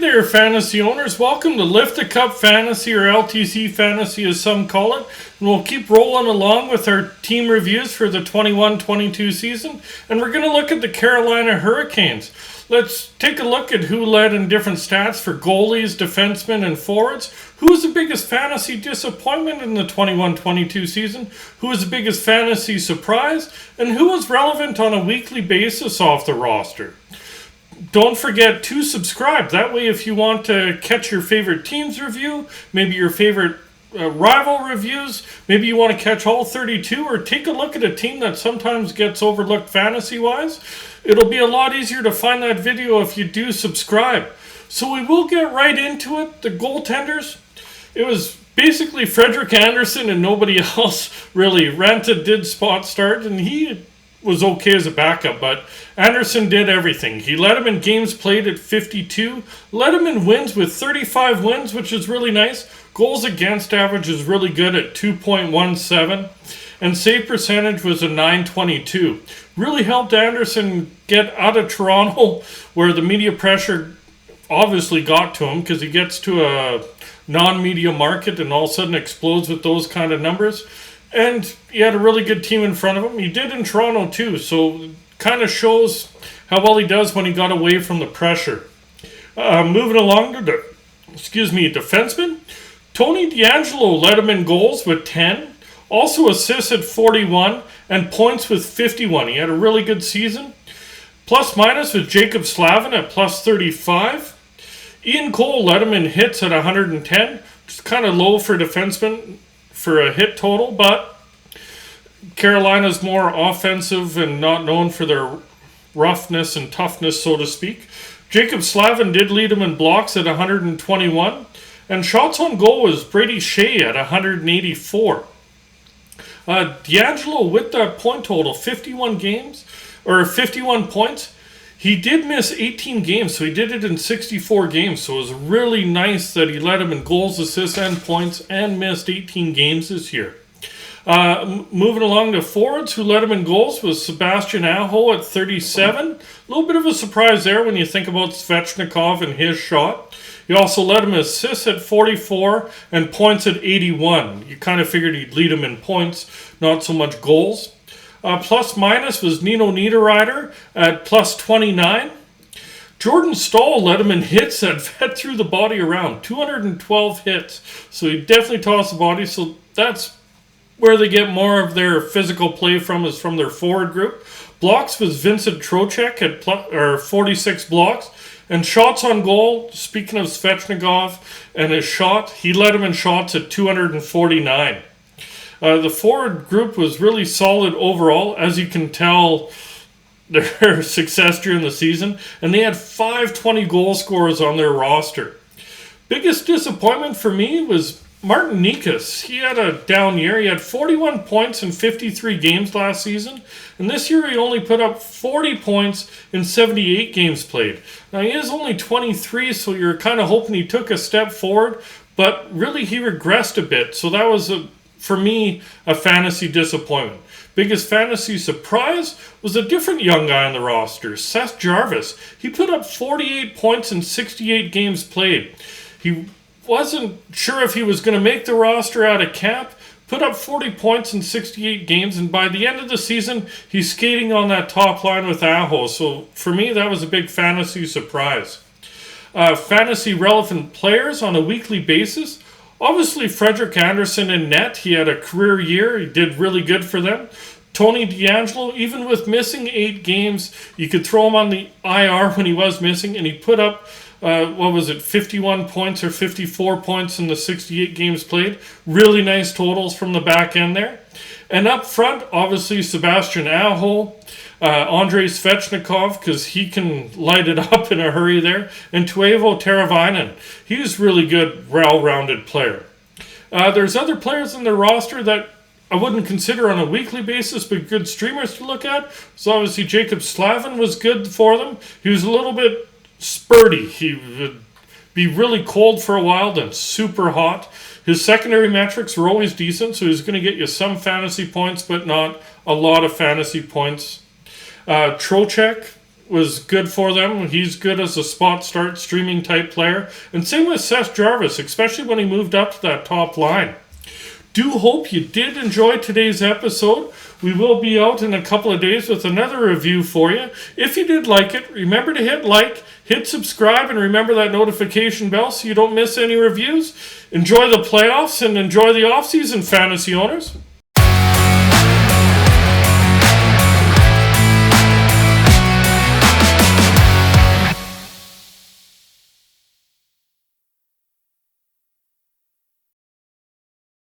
there, fantasy owners. Welcome to Lift the Cup Fantasy, or LTC Fantasy as some call it. And we'll keep rolling along with our team reviews for the 21-22 season. And we're going to look at the Carolina Hurricanes. Let's take a look at who led in different stats for goalies, defensemen, and forwards. Who was the biggest fantasy disappointment in the 21-22 season? Who was the biggest fantasy surprise? And who was relevant on a weekly basis off the roster? Don't forget to subscribe. That way, if you want to catch your favorite teams review, maybe your favorite rival reviews, maybe you want to catch all 32, or take a look at a team that sometimes gets overlooked fantasy-wise, it'll be a lot easier to find that video if you do subscribe. So we will get right into it. The goaltenders, it was basically Frederik Andersen and nobody else really. Ranta did spot start, and he was okay as a backup, but Andersen did everything. He led him in games played at 52, led him in wins with 35 wins, which is really nice. Goals against average is really good at 2.17, and save percentage was a 922. Really helped Andersen get out of Toronto, where the media pressure obviously got to him, because he gets to a non-media market and all of a sudden explodes with those kind of numbers. And he had a really good team in front of him. He did in Toronto too, so kind of shows how well he does when he got away from the pressure. Moving along to the defenseman. Tony DeAngelo led him in goals with 10, also assists at 41, and points with 51. He had a really good season. Plus minus with Jacob Slavin at plus 35. Ian Cole led him in hits at 110, which is kind of low for defensemen for a hit total, but Carolina's more offensive and not known for their roughness and toughness, so to speak. Jacob Slavin did lead him in blocks at 121, and shots on goal was Brady Shea at 184. DeAngelo with that point total, 51 points. He did miss 18 games, so he did it in 64 games. So it was really nice that he led him in goals, assists, and points, and missed 18 games this year. Moving along to forwards, who led him in goals was Sebastian Aho at 37. A little bit of a surprise there when you think about Svechnikov and his shot. He also led him in assists at 44 and points at 81. You kind of figured he'd lead him in points, not so much goals. Plus minus was Nino Niederreiter at plus 29. Jordan Staal led him in hits that fed through the body around, 212 hits. So he definitely tossed the body. So that's where they get more of their physical play from, is from their forward group. Blocks was Vincent Trocheck at 46 blocks. And shots on goal, speaking of Svechnikov and his shot, he led him in shots at 249. The forward group was really solid overall, as you can tell their success during the season, and they had 5 20 goal scorers on their roster. Biggest disappointment for me was Martin Nikas. He had a down year. He had 41 points in 53 games last season, and this year he only put up 40 points in 78 games played. Now he is only 23, so you're kind of hoping he took a step forward, but really he regressed a bit, so that was for me, a fantasy disappointment. Biggest fantasy surprise was a different young guy on the roster, Seth Jarvis. He put up 48 points in 68 games played. He wasn't sure if he was going to make the roster out of camp, put up 40 points in 68 games, and by the end of the season, he's skating on that top line with Aho. So for me, that was a big fantasy surprise. Fantasy relevant players on a weekly basis. Obviously, Frederik Andersen in net. He had a career year. He did really good for them. Tony DeAngelo, even with missing 8 games, you could throw him on the IR when he was missing, and he put up, 51 points or 54 points in the 68 games played. Really nice totals from the back end there. And up front, obviously, Sebastian Aho, Andrei Svechnikov, because he can light it up in a hurry there, and Teuvo Teravainen. He's really good, well-rounded player. There's other players in the roster that I wouldn't consider on a weekly basis, but good streamers to look at. So obviously Jacob Slavin was good for them. He was a little bit spurty. He would be really cold for a while, then super hot. His secondary metrics were always decent, so he's going to get you some fantasy points, but not a lot of fantasy points. Trocheck was good for them. He's good as a spot start streaming type player. And same with Seth Jarvis, especially when he moved up to that top line. Do hope you did enjoy today's episode. We will be out in a couple of days with another review for you. If you did like it, remember to hit like, hit subscribe, and remember that notification bell so you don't miss any reviews. Enjoy the playoffs and enjoy the offseason, fantasy owners.